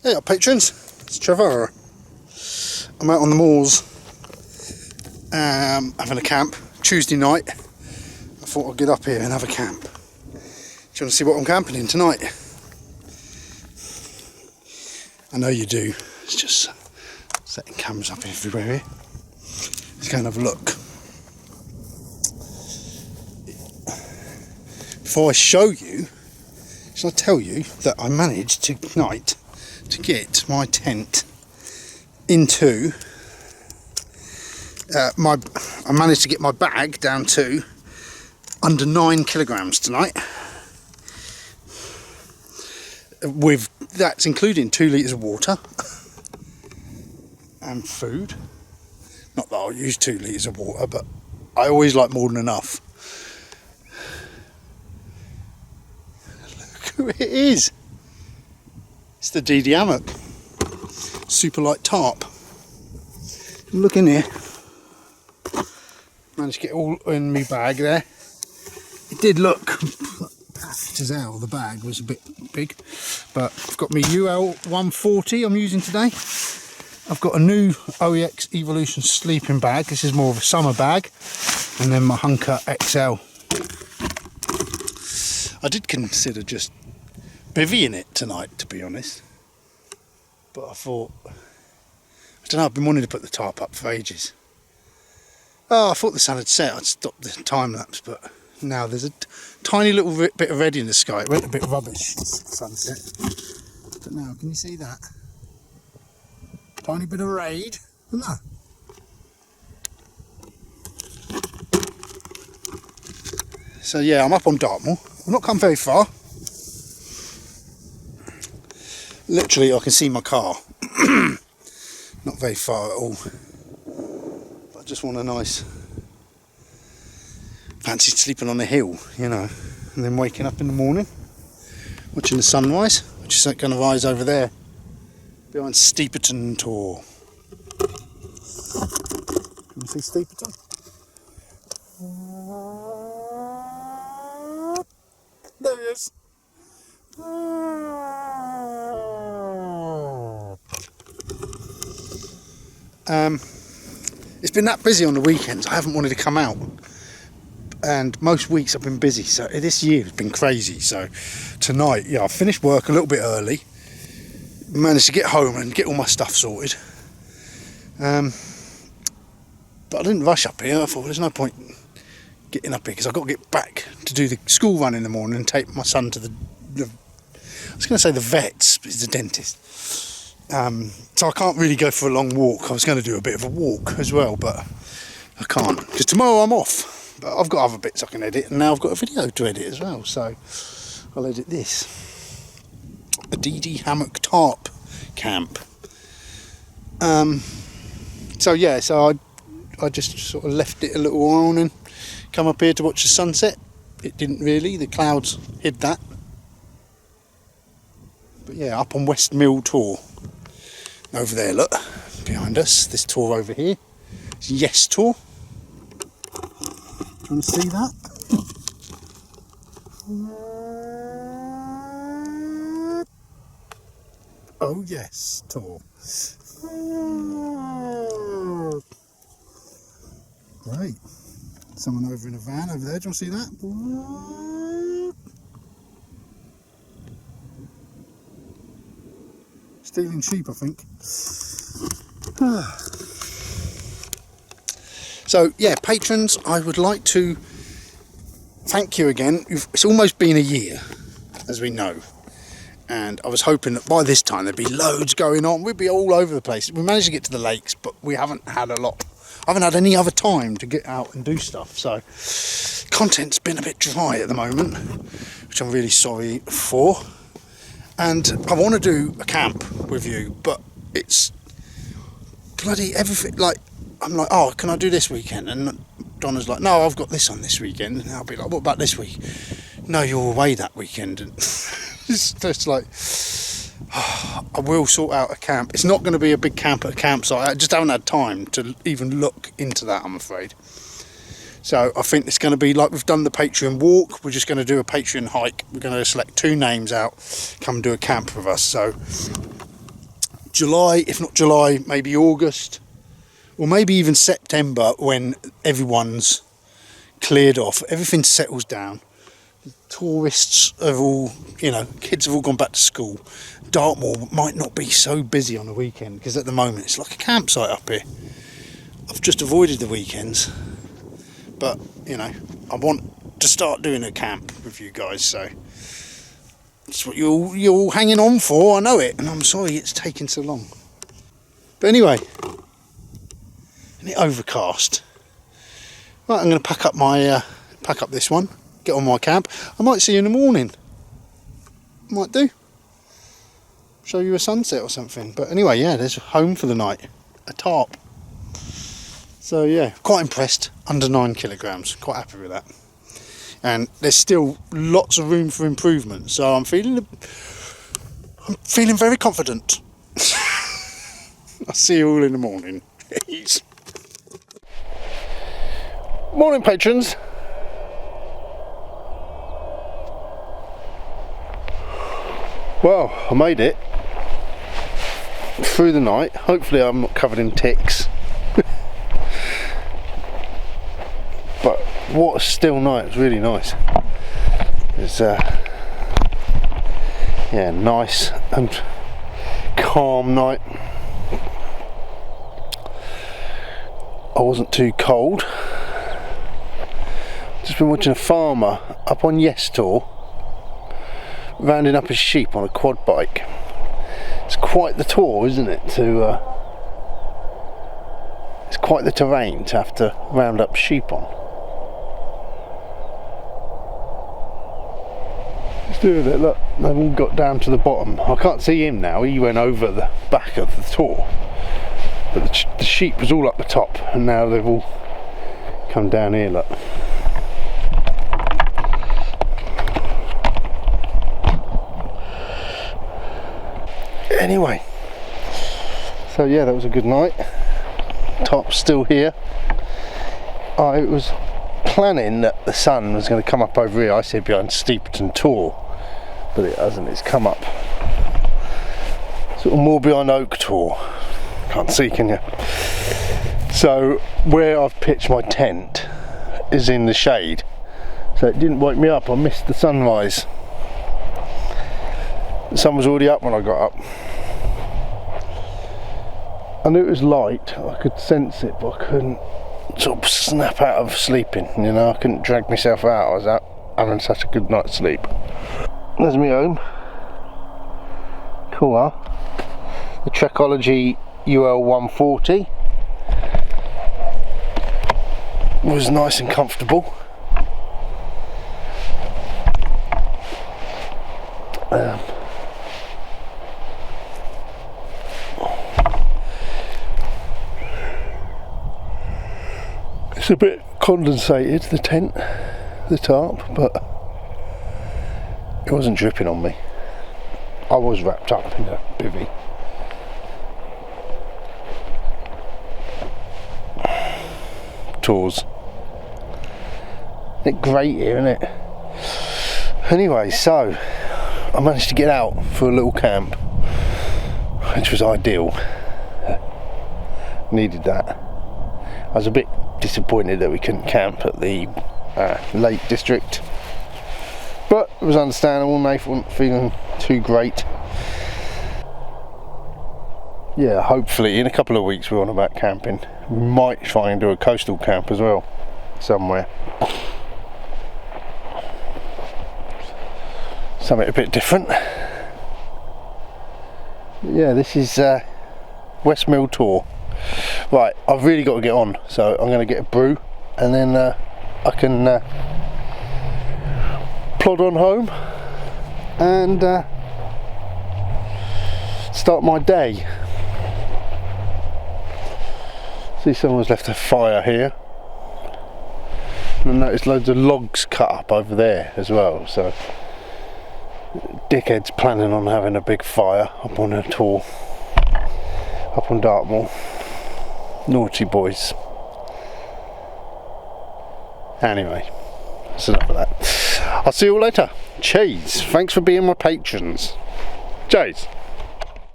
Hey up patrons, it's Trevor. I'm out on the moors having a camp. Tuesday night. I thought I'd get up here and have a camp. Do you want to see what I'm camping in tonight? I know you do. It's just setting cameras up everywhere here. Let's go and have a look. Before I show you, shall I tell you that I managed tonight to get my tent into I managed to get my bag down to under 9 kilograms tonight. That's including 2 litres of water and food. Not that I'll use 2 litres of water, but I always like more than enough. Look who it is. It's the DD Hammocks Ultralight Tarp. Look in here. Managed to get it all in my bag there. It did look packed as hell. The bag was a bit big, but I've got my UL 140 I'm using today. I've got a new OEX Evolution sleeping bag. This is more of a summer bag, and then my Hunker XL. I did consider just bivvying it tonight, to be honest, but I thought, I don't know, I've been wanting to put the tarp up for ages. Oh, I thought the sun had set, I'd stop the time lapse, but now there's a tiny little bit of red in the sky. It went a bit rubbish, sunset, but now can you see that? Tiny bit of raid, isn't that? So yeah, I'm up on Dartmoor. I've not come very far. Literally, I can see my car. Not very far at all. But I just want a nice... Fancy sleeping on a hill, you know. And then waking up in the morning, watching the sunrise, which is going to rise over there, behind Steeperton Tor. Can you see Steeperton? There he is. It's been that busy on the weekends, I haven't wanted to come out, and most weeks I've been busy, so this year has been crazy. So tonight, yeah, I finished work a little bit early, managed to get home and get all my stuff sorted, but I didn't rush up here. I thought there's no point getting up here because I've got to get back to do the school run in the morning and take my son to the I was going to say the vets, but it's the dentist. So I can't really go for a long walk. I was going to do a bit of a walk as well, but I can't because tomorrow I'm off. But I've got other bits I can edit, and now I've got a video to edit as well. So I'll edit this. A DD Hammocks Tarp camp. So yeah, so I just sort of left it a little while and come up here to watch the sunset. It didn't really. The clouds hid that. But yeah, up on West Mill Tor. Over there, look, behind us, this Tor over here. It's Yes Tor. Do you want to see that? Oh yes, Tor. Great. Someone over in a van over there, do you want to see that? Stealing sheep, I think. So yeah, patrons, I would like to thank you again. It's almost been a year, as we know, and I was hoping that by this time there'd be loads going on. We'd be all over the place. We managed to get to the lakes, but we haven't had a lot. I haven't had any other time to get out and do stuff, so content's been a bit dry at the moment, which I'm really sorry for. And I want to do a camp with you, but it's bloody everything. Like, I'm like, oh, can I do this weekend? And Donna's like, no, I've got this on this weekend. And I'll be like, what about this week? No, you're away that weekend. And it's just like, oh, I will sort out a camp. It's not going to be a big camp at a campsite. I just haven't had time to even look into that, I'm afraid. So I think it's going to be like we've done the Patreon walk. We're just going to do a Patreon hike. We're going to select 2 names out, come do a camp with us. So July, if not July, maybe August, or maybe even September, when everyone's cleared off, everything settles down. Tourists have all, you know, kids have all gone back to school. Dartmoor might not be so busy on the weekend, because at the moment it's like a campsite up here. I've just avoided the weekends, but you know, I want to start doing a camp with you guys, so that's what you're all hanging on for. I know it, and I'm sorry it's taken so long. But anyway, isn't it overcast? Right, I'm going to pack up this one, get on my cab. I might see you in the morning. Might do. Show you a sunset or something. But anyway, yeah, there's a home for the night, a tarp. So yeah, quite impressed. Under 9 kilograms, quite happy with that. And there's still lots of room for improvement. So I'm feeling very confident. I'll see you all in the morning. Morning, patrons. Well, I made it through the night. Hopefully I'm not covered in ticks. But what a still night. It's really nice. It's yeah, nice and calm night. I wasn't too cold. Just been watching a farmer up on Yes Tor rounding up his sheep on a quad bike. It's quite the tour, isn't it? It's quite the terrain to have to round up sheep on. Let's do it. Look, they've all got down to the bottom. I can't see him now. He went over the back of the tour, but the sheep was all up the top, and now they've all come down here. Look. Anyway, so yeah, that was a good night. Top's still here. I was planning that the sun was going to come up over here. I said behind Steeperton Tor, but it hasn't. It's come up sort of more behind Oak Tor. Can't see, can you? So where I've pitched my tent is in the shade, so it didn't wake me up. I missed the sunrise. The sun was already up when I got up. I knew it was light, I could sense it, but I couldn't sort of snap out of sleeping, you know. I couldn't drag myself out. I was out having such a good night's sleep. There's me home. Cool, huh? The Trekology UL 140 was nice and comfortable. It's a bit condensated, the tent, the tarp, but it wasn't dripping on me. I was wrapped up in a bivvy. Tours. Isn't it great here, isn't it? Anyway, so I managed to get out for a little camp, which was ideal. Needed that. I was a bit disappointed that we couldn't camp at the Lake District, but it was understandable. Nathan wasn't feeling too great. Yeah, hopefully in a couple of weeks we're on about camping. We might try and do a coastal camp as well somewhere. Something a bit different. Yeah, this is West Mill Tor. Right, I've really got to get on, so I'm going to get a brew and then I can plod on home and start my day. See, someone's left a fire here, and I noticed loads of logs cut up over there as well, so dickhead's planning on having a big fire up on a tour up on Dartmoor. Naughty boys. Anyway, that's enough of that. I'll see you all later. Cheers. Thanks for being my patrons. Cheers.